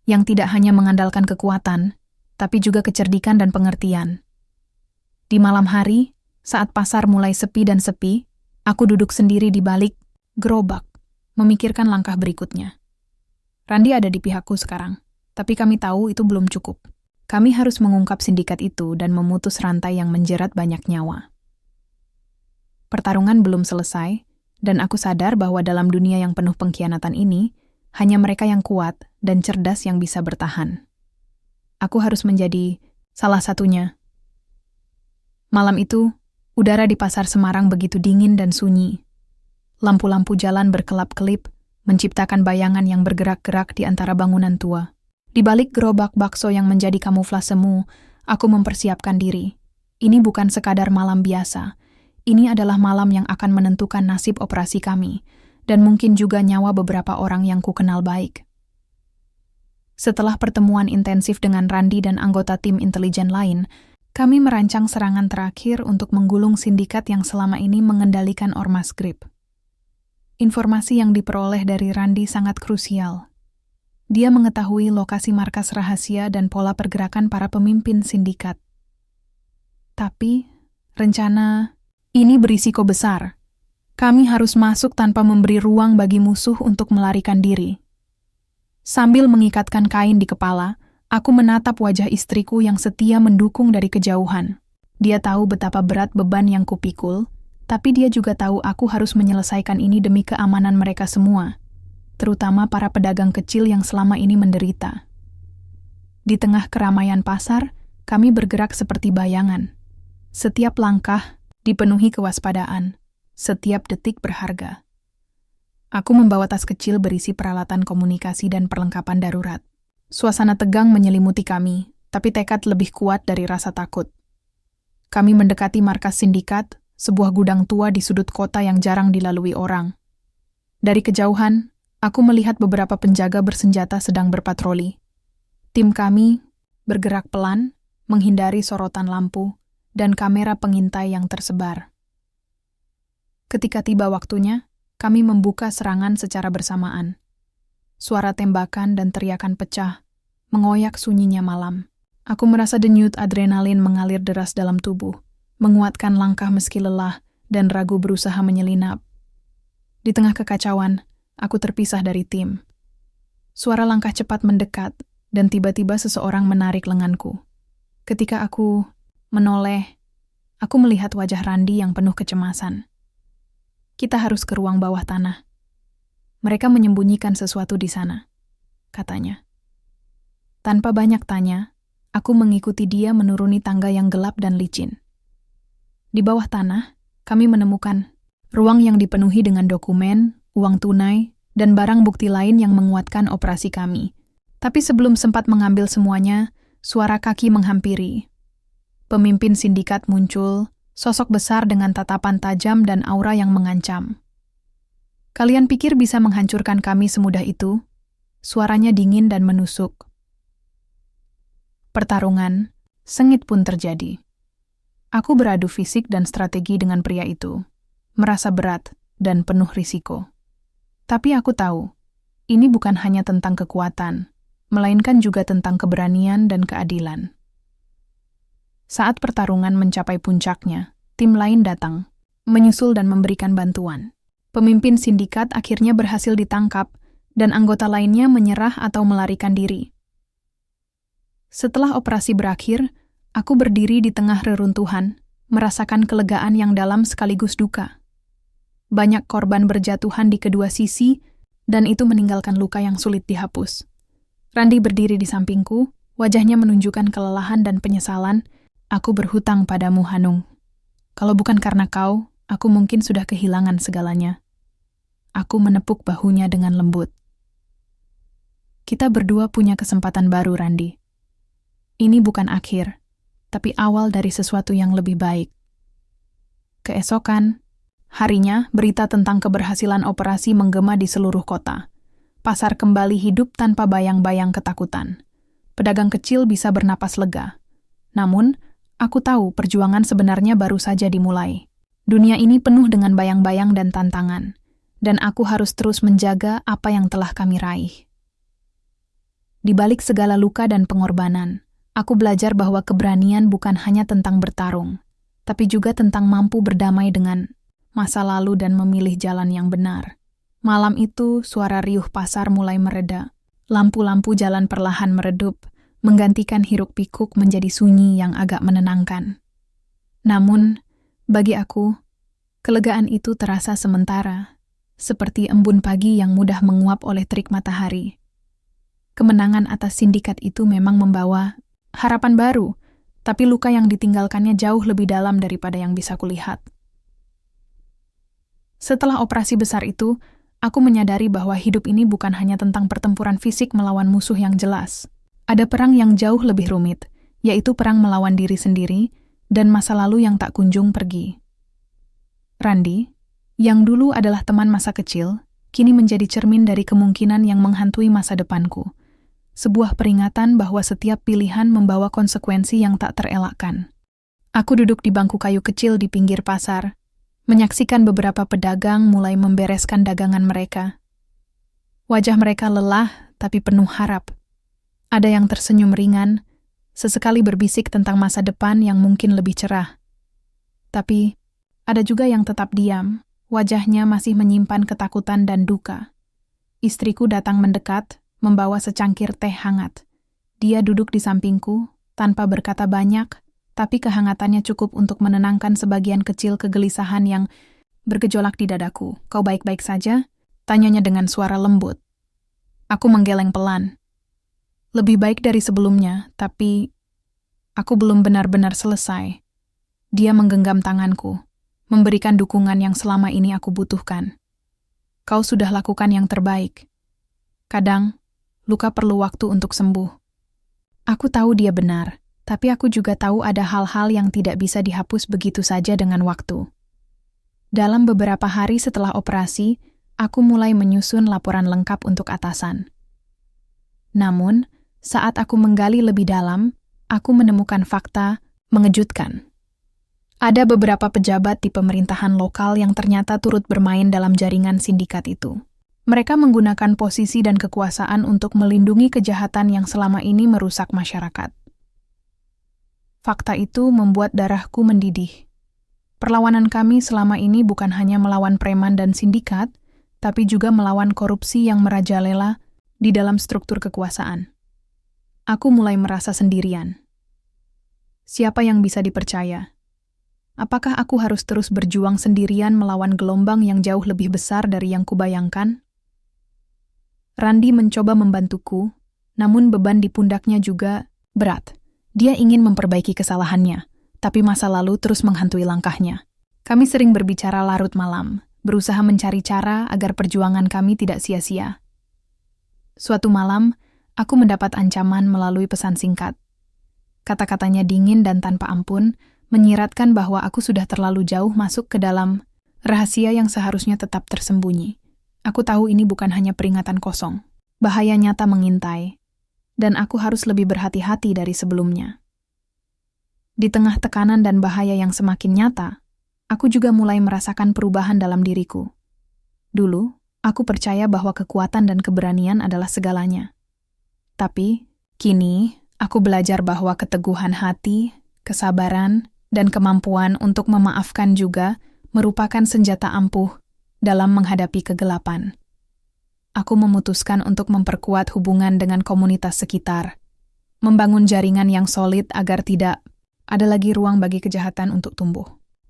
yang tidak hanya mengandalkan kekuatan, tapi juga kecerdikan dan pengertian. Di malam hari, saat pasar mulai sepi dan sepi, aku duduk sendiri di balik gerobak, memikirkan langkah berikutnya. Randi ada di pihakku sekarang, tapi kami tahu itu belum cukup. Kami harus mengungkap sindikat itu dan memutus rantai yang menjerat banyak nyawa. Pertarungan belum selesai, dan aku sadar bahwa dalam dunia yang penuh pengkhianatan ini, hanya mereka yang kuat dan cerdas yang bisa bertahan. Aku harus menjadi salah satunya. Malam itu, udara di pasar Semarang begitu dingin dan sunyi. Lampu-lampu jalan berkelap-kelip, menciptakan bayangan yang bergerak-gerak di antara bangunan tua. Di balik gerobak bakso yang menjadi kamuflasemu, aku mempersiapkan diri. Ini bukan sekadar malam biasa. Ini adalah malam yang akan menentukan nasib operasi kami, dan mungkin juga nyawa beberapa orang yang kukenal baik. Setelah pertemuan intensif dengan Randi dan anggota tim intelijen lain, kami merancang serangan terakhir untuk menggulung sindikat yang selama ini mengendalikan ormas GRIP. Informasi yang diperoleh dari Randy sangat krusial. Dia mengetahui lokasi markas rahasia dan pola pergerakan para pemimpin sindikat. Tapi, rencana ini berisiko besar. Kami harus masuk tanpa memberi ruang bagi musuh untuk melarikan diri. Sambil mengikatkan kain di kepala, aku menatap wajah istriku yang setia mendukung dari kejauhan. Dia tahu betapa berat beban yang kupikul, tapi dia juga tahu aku harus menyelesaikan ini demi keamanan mereka semua, terutama para pedagang kecil yang selama ini menderita. Di tengah keramaian pasar, kami bergerak seperti bayangan. Setiap langkah dipenuhi kewaspadaan, setiap detik berharga. Aku membawa tas kecil berisi peralatan komunikasi dan perlengkapan darurat. Suasana tegang menyelimuti kami, tapi tekad lebih kuat dari rasa takut. Kami mendekati markas sindikat, sebuah gudang tua di sudut kota yang jarang dilalui orang. Dari kejauhan, aku melihat beberapa penjaga bersenjata sedang berpatroli. Tim kami bergerak pelan, menghindari sorotan lampu dan kamera pengintai yang tersebar. Ketika tiba waktunya, kami membuka serangan secara bersamaan. Suara tembakan dan teriakan pecah mengoyak sunyinya malam. Aku merasa denyut adrenalin mengalir deras dalam tubuh, menguatkan langkah meski lelah dan ragu berusaha menyelinap. Di tengah kekacauan, aku terpisah dari tim. Suara langkah cepat mendekat, dan tiba-tiba seseorang menarik lenganku. Ketika aku menoleh, aku melihat wajah Randy yang penuh kecemasan. Kita harus ke ruang bawah tanah. Mereka menyembunyikan sesuatu di sana, katanya. Tanpa banyak tanya, aku mengikuti dia menuruni tangga yang gelap dan licin. Di bawah tanah, kami menemukan ruang yang dipenuhi dengan dokumen, uang tunai, dan barang bukti lain yang menguatkan operasi kami. Tapi sebelum sempat mengambil semuanya, suara kaki menghampiri. Pemimpin sindikat muncul, sosok besar dengan tatapan tajam dan aura yang mengancam. Kalian pikir bisa menghancurkan kami semudah itu? Suaranya dingin dan menusuk. Pertarungan, sengit pun terjadi. Aku beradu fisik dan strategi dengan pria itu, merasa berat dan penuh risiko. Tapi aku tahu, ini bukan hanya tentang kekuatan, melainkan juga tentang keberanian dan keadilan. Saat pertarungan mencapai puncaknya, tim lain datang, menyusul dan memberikan bantuan. Pemimpin sindikat akhirnya berhasil ditangkap, dan anggota lainnya menyerah atau melarikan diri. Setelah operasi berakhir, aku berdiri di tengah reruntuhan, merasakan kelegaan yang dalam sekaligus duka. Banyak korban berjatuhan di kedua sisi, dan itu meninggalkan luka yang sulit dihapus. Randy berdiri di sampingku, wajahnya menunjukkan kelelahan dan penyesalan. Aku berhutang padamu, Hanung. Kalau bukan karena kau, aku mungkin sudah kehilangan segalanya. Aku menepuk bahunya dengan lembut. Kita berdua punya kesempatan baru, Randy. Ini bukan akhir, tapi awal dari sesuatu yang lebih baik. Keesokan, harinya berita tentang keberhasilan operasi menggema di seluruh kota. Pasar kembali hidup tanpa bayang-bayang ketakutan. Pedagang kecil bisa bernapas lega. Namun, aku tahu perjuangan sebenarnya baru saja dimulai. Dunia ini penuh dengan bayang-bayang dan tantangan, dan aku harus terus menjaga apa yang telah kami raih. Di balik segala luka dan pengorbanan, aku belajar bahwa keberanian bukan hanya tentang bertarung, tapi juga tentang mampu berdamai dengan masa lalu dan memilih jalan yang benar. Malam itu, suara riuh pasar mulai mereda. Lampu-lampu jalan perlahan meredup, menggantikan hiruk-pikuk menjadi sunyi yang agak menenangkan. Namun, bagi aku, kelegaan itu terasa sementara, seperti embun pagi yang mudah menguap oleh terik matahari. Kemenangan atas sindikat itu memang membawa harapan baru, tapi luka yang ditinggalkannya jauh lebih dalam daripada yang bisa kulihat. Setelah operasi besar itu, aku menyadari bahwa hidup ini bukan hanya tentang pertempuran fisik melawan musuh yang jelas. Ada perang yang jauh lebih rumit, yaitu perang melawan diri sendiri dan masa lalu yang tak kunjung pergi. Randy, yang dulu adalah teman masa kecil, kini menjadi cermin dari kemungkinan yang menghantui masa depanku. Sebuah peringatan bahwa setiap pilihan membawa konsekuensi yang tak terelakkan. Aku duduk di bangku kayu kecil di pinggir pasar, menyaksikan beberapa pedagang mulai membereskan dagangan mereka. Wajah mereka lelah tapi penuh harap. Ada yang tersenyum ringan, sesekali berbisik tentang masa depan yang mungkin lebih cerah. Tapi ada juga yang tetap diam, wajahnya masih menyimpan ketakutan dan duka. Istriku datang mendekat, membawa secangkir teh hangat. Dia duduk di sampingku, tanpa berkata banyak, tapi kehangatannya cukup untuk menenangkan sebagian kecil kegelisahan yang bergejolak di dadaku. "Kau baik-baik saja?" tanyanya dengan suara lembut. Aku menggeleng pelan. Lebih baik dari sebelumnya, tapi aku belum benar-benar selesai. Dia menggenggam tanganku, memberikan dukungan yang selama ini aku butuhkan. "Kau sudah lakukan yang terbaik. Kadang, luka perlu waktu untuk sembuh." Aku tahu dia benar, tapi aku juga tahu ada hal-hal yang tidak bisa dihapus begitu saja dengan waktu. Dalam beberapa hari setelah operasi, aku mulai menyusun laporan lengkap untuk atasan. Namun, saat aku menggali lebih dalam, aku menemukan fakta mengejutkan. Ada beberapa pejabat di pemerintahan lokal yang ternyata turut bermain dalam jaringan sindikat itu. Mereka menggunakan posisi dan kekuasaan untuk melindungi kejahatan yang selama ini merusak masyarakat. Fakta itu membuat darahku mendidih. Perlawanan kami selama ini bukan hanya melawan preman dan sindikat, tapi juga melawan korupsi yang merajalela di dalam struktur kekuasaan. Aku mulai merasa sendirian. Siapa yang bisa dipercaya? Apakah aku harus terus berjuang sendirian melawan gelombang yang jauh lebih besar dari yang kubayangkan? Randi mencoba membantuku, namun beban di pundaknya juga berat. Dia ingin memperbaiki kesalahannya, tapi masa lalu terus menghantui langkahnya. Kami sering berbicara larut malam, berusaha mencari cara agar perjuangan kami tidak sia-sia. Suatu malam, aku mendapat ancaman melalui pesan singkat. Kata-katanya dingin dan tanpa ampun, menyiratkan bahwa aku sudah terlalu jauh masuk ke dalam rahasia yang seharusnya tetap tersembunyi. Aku tahu ini bukan hanya peringatan kosong. Bahaya nyata mengintai, dan aku harus lebih berhati-hati dari sebelumnya. Di tengah tekanan dan bahaya yang semakin nyata, aku juga mulai merasakan perubahan dalam diriku. Dulu, aku percaya bahwa kekuatan dan keberanian adalah segalanya. Tapi, kini, aku belajar bahwa keteguhan hati, kesabaran, dan kemampuan untuk memaafkan juga merupakan senjata ampuh dalam menghadapi kegelapan. Aku memutuskan untuk memperkuat hubungan dengan komunitas sekitar, membangun jaringan yang solid agar tidak ada lagi ruang bagi kejahatan untuk tumbuh.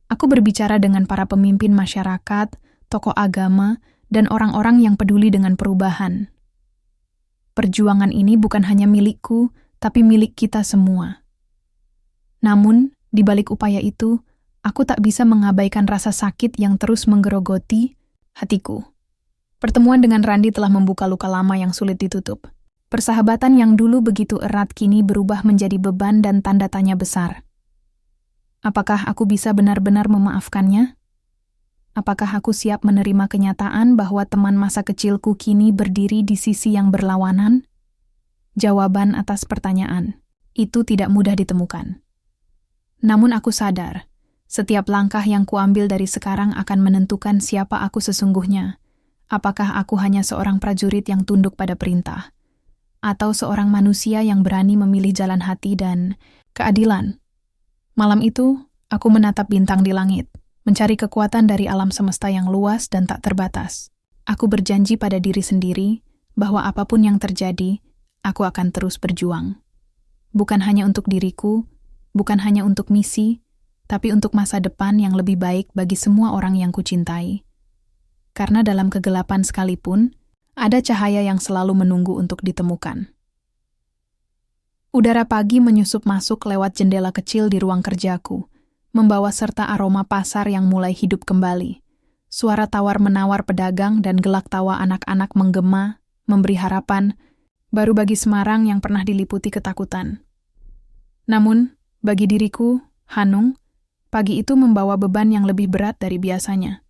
Aku berbicara dengan para pemimpin masyarakat, tokoh agama, dan orang-orang yang peduli dengan perubahan. Perjuangan ini bukan hanya milikku, tapi milik kita semua. Namun, di balik upaya itu, aku tak bisa mengabaikan rasa sakit yang terus menggerogoti hatiku. Pertemuan dengan Randi telah membuka luka lama yang sulit ditutup. Persahabatan yang dulu begitu erat kini berubah menjadi beban dan tanda tanya besar. Apakah aku bisa benar-benar memaafkannya? Apakah aku siap menerima kenyataan bahwa teman masa kecilku kini berdiri di sisi yang berlawanan? Jawaban atas pertanyaan itu tidak mudah ditemukan. Namun aku sadar, setiap langkah yang kuambil dari sekarang akan menentukan siapa aku sesungguhnya. Apakah aku hanya seorang prajurit yang tunduk pada perintah, atau seorang manusia yang berani memilih jalan hati dan keadilan? Malam itu, aku menatap bintang di langit, mencari kekuatan dari alam semesta yang luas dan tak terbatas. Aku berjanji pada diri sendiri bahwa apapun yang terjadi, aku akan terus berjuang. Bukan hanya untuk diriku, bukan hanya untuk misi, tapi untuk masa depan yang lebih baik bagi semua orang yang kucintai. Karena dalam kegelapan sekalipun, ada cahaya yang selalu menunggu untuk ditemukan. Udara pagi menyusup masuk lewat jendela kecil di ruang kerjaku, membawa serta aroma pasar yang mulai hidup kembali. Suara tawar-menawar pedagang dan gelak tawa anak-anak menggema, memberi harapan, baru bagi Semarang yang pernah diliputi ketakutan. Namun, bagi diriku, Hanung, pagi itu membawa beban yang lebih berat dari biasanya.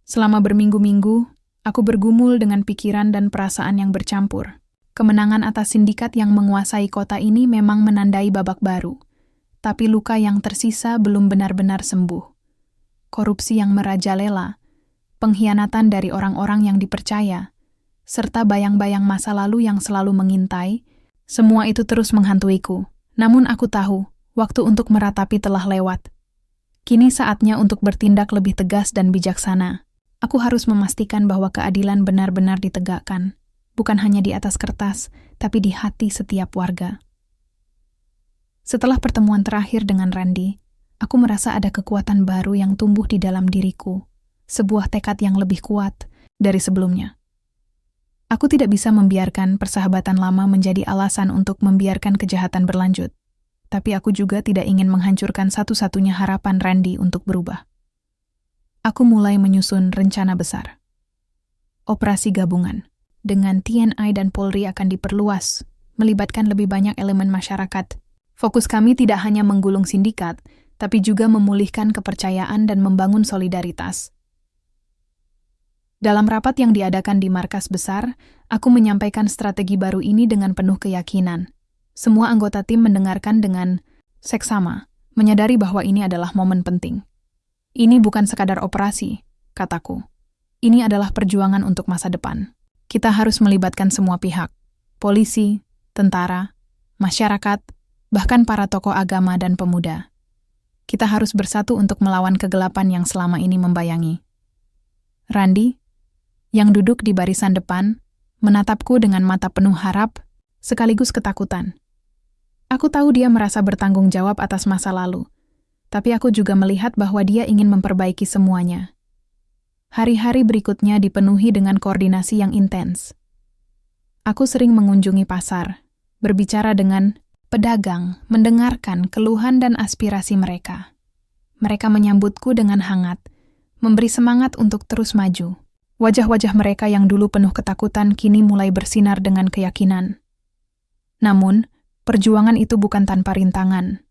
Selama berminggu-minggu, aku bergumul dengan pikiran dan perasaan yang bercampur. Kemenangan atas sindikat yang menguasai kota ini memang menandai babak baru, tapi luka yang tersisa belum benar-benar sembuh. korupsi yang merajalela, pengkhianatan dari orang-orang yang dipercaya, serta bayang-bayang masa lalu yang selalu mengintai, semua itu terus menghantuiku. Namun aku tahu, waktu untuk meratapi telah lewat. Kini saatnya untuk bertindak lebih tegas dan bijaksana. Aku harus memastikan bahwa keadilan benar-benar ditegakkan, bukan hanya di atas kertas, tapi di hati setiap warga. Setelah pertemuan terakhir dengan Randy, aku merasa ada kekuatan baru yang tumbuh di dalam diriku, sebuah tekad yang lebih kuat dari sebelumnya. Aku tidak bisa membiarkan persahabatan lama menjadi alasan untuk membiarkan kejahatan berlanjut. Tapi aku juga tidak ingin menghancurkan satu-satunya harapan Randy untuk berubah. Aku mulai menyusun rencana besar. Operasi gabungan dengan TNI dan Polri akan diperluas, melibatkan lebih banyak elemen masyarakat. Fokus kami tidak hanya menggulung sindikat, tapi juga memulihkan kepercayaan dan membangun solidaritas. Dalam rapat yang diadakan di markas besar, aku menyampaikan strategi baru ini dengan penuh keyakinan. Semua anggota tim mendengarkan dengan seksama, menyadari bahwa ini adalah momen penting. Ini bukan sekadar operasi, kataku. Ini adalah perjuangan untuk masa depan. Kita harus melibatkan semua pihak, polisi, tentara, masyarakat, bahkan para tokoh agama dan pemuda. Kita harus bersatu untuk melawan kegelapan yang selama ini membayangi. Randy, yang duduk di barisan depan, menatapku dengan mata penuh harap, sekaligus ketakutan. Aku tahu dia merasa bertanggung jawab atas masa lalu, tapi aku juga melihat bahwa dia ingin memperbaiki semuanya. Hari-hari berikutnya dipenuhi dengan koordinasi yang intens. Aku sering mengunjungi pasar, berbicara dengan pedagang, mendengarkan keluhan dan aspirasi mereka. Mereka menyambutku dengan hangat, memberi semangat untuk terus maju. Wajah-wajah mereka yang dulu penuh ketakutan kini mulai bersinar dengan keyakinan. Namun, perjuangan itu bukan tanpa rintangan.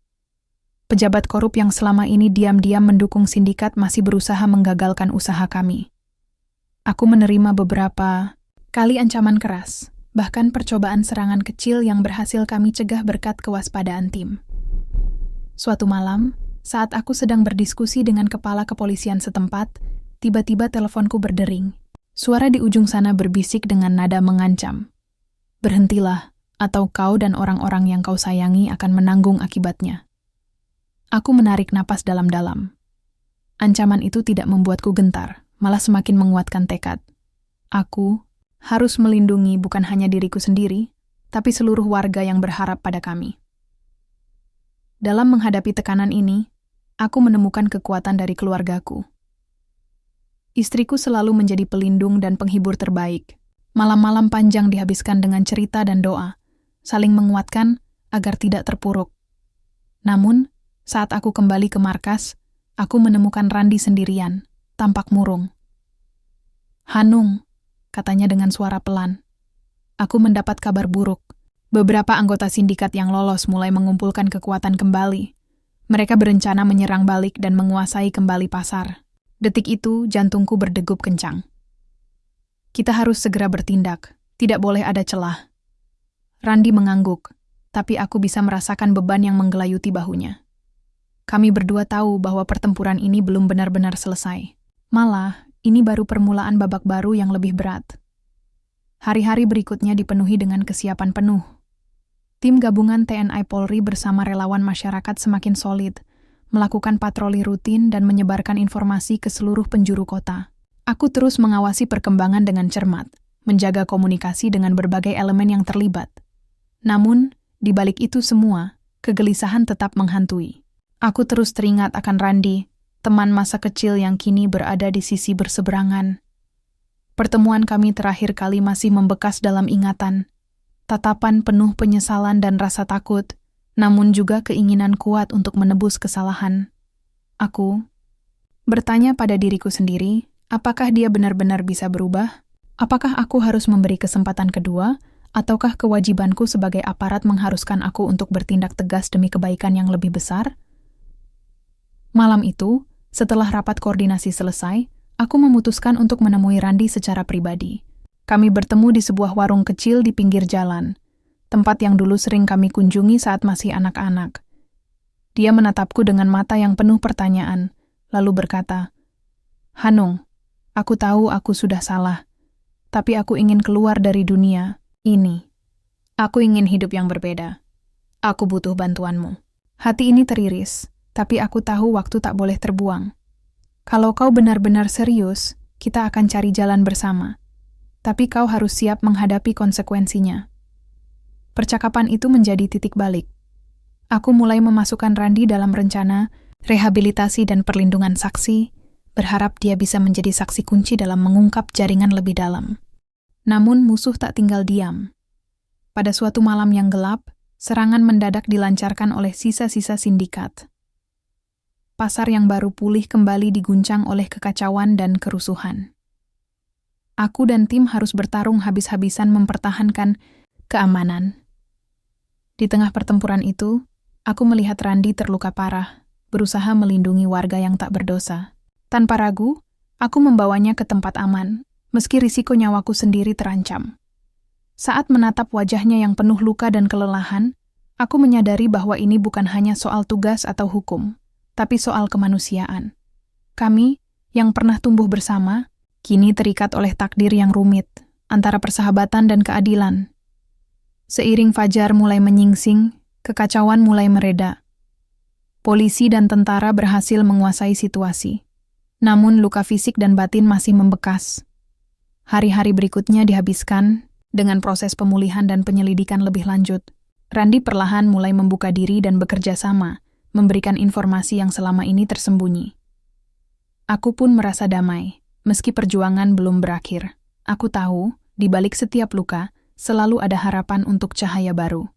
Pejabat korup yang selama ini diam-diam mendukung sindikat masih berusaha menggagalkan usaha kami. Aku menerima beberapa kali ancaman keras, bahkan percobaan serangan kecil yang berhasil kami cegah berkat kewaspadaan tim. Suatu malam, saat aku sedang berdiskusi dengan kepala kepolisian setempat, tiba-tiba teleponku berdering. Suara di ujung sana berbisik dengan nada mengancam. Berhentilah, atau kau dan orang-orang yang kau sayangi akan menanggung akibatnya. Aku menarik napas dalam-dalam. Ancaman itu tidak membuatku gentar, malah semakin menguatkan tekad. Aku harus melindungi bukan hanya diriku sendiri, tapi seluruh warga yang berharap pada kami. Dalam menghadapi tekanan ini, aku menemukan kekuatan dari keluargaku. Istriku selalu menjadi pelindung dan penghibur terbaik. Malam-malam panjang dihabiskan dengan cerita dan doa, saling menguatkan agar tidak terpuruk. Namun, saat aku kembali ke markas, aku menemukan Randy sendirian, tampak murung. "Hanung," katanya dengan suara pelan. "Aku mendapat kabar buruk. Beberapa anggota sindikat yang lolos mulai mengumpulkan kekuatan kembali. Mereka berencana menyerang balik dan menguasai kembali pasar." Detik itu, jantungku berdegup kencang. Kita harus segera bertindak, tidak boleh ada celah. Randy mengangguk, tapi aku bisa merasakan beban yang menggelayuti bahunya. Kami berdua tahu bahwa pertempuran ini belum benar-benar selesai. Malah, ini baru permulaan babak baru yang lebih berat. Hari-hari berikutnya dipenuhi dengan kesiapan penuh. Tim gabungan TNI Polri bersama relawan masyarakat semakin solid, melakukan patroli rutin dan menyebarkan informasi ke seluruh penjuru kota. Aku terus mengawasi perkembangan dengan cermat, menjaga komunikasi dengan berbagai elemen yang terlibat. Namun, di balik itu semua, kegelisahan tetap menghantui. Aku terus teringat akan Randy, teman masa kecil yang kini berada di sisi berseberangan. Pertemuan kami terakhir kali masih membekas dalam ingatan. Tatapan penuh penyesalan dan rasa takut, namun juga keinginan kuat untuk menebus kesalahan. Aku bertanya pada diriku sendiri, apakah dia benar-benar bisa berubah? Apakah aku harus memberi kesempatan kedua? Ataukah kewajibanku sebagai aparat mengharuskan aku untuk bertindak tegas demi kebaikan yang lebih besar? Malam itu, setelah rapat koordinasi selesai, aku memutuskan untuk menemui Randy secara pribadi. Kami bertemu di sebuah warung kecil di pinggir jalan, tempat yang dulu sering kami kunjungi saat masih anak-anak. Dia menatapku dengan mata yang penuh pertanyaan, lalu berkata, Hanung, aku tahu aku sudah salah, tapi aku ingin keluar dari dunia ini. Aku ingin hidup yang berbeda. Aku butuh bantuanmu. Hati ini teriris, tapi aku tahu waktu tak boleh terbuang. Kalau kau benar-benar serius, kita akan cari jalan bersama. Tapi kau harus siap menghadapi konsekuensinya. Percakapan itu menjadi titik balik. Aku mulai memasukkan Randi dalam rencana rehabilitasi dan perlindungan saksi, berharap dia bisa menjadi saksi kunci dalam mengungkap jaringan lebih dalam. Namun musuh tak tinggal diam. Pada suatu malam yang gelap, serangan mendadak dilancarkan oleh sisa-sisa sindikat. Pasar yang baru pulih kembali diguncang oleh kekacauan dan kerusuhan. Aku dan tim harus bertarung habis-habisan mempertahankan keamanan. Di tengah pertempuran itu, aku melihat Randi terluka parah, berusaha melindungi warga yang tak berdosa. Tanpa ragu, aku membawanya ke tempat aman, meski risiko nyawaku sendiri terancam. Saat menatap wajahnya yang penuh luka dan kelelahan, aku menyadari bahwa ini bukan hanya soal tugas atau hukum, tapi soal kemanusiaan. Kami, yang pernah tumbuh bersama, kini terikat oleh takdir yang rumit, antara persahabatan dan keadilan. Seiring fajar mulai menyingsing, kekacauan mulai mereda. Polisi dan tentara berhasil menguasai situasi. Namun luka fisik dan batin masih membekas. Hari-hari berikutnya dihabiskan dengan proses pemulihan dan penyelidikan lebih lanjut. Randi perlahan mulai membuka diri dan bekerja sama, memberikan informasi yang selama ini tersembunyi. Aku pun merasa damai, meski perjuangan belum berakhir. Aku tahu, di balik setiap luka, selalu ada harapan untuk cahaya baru.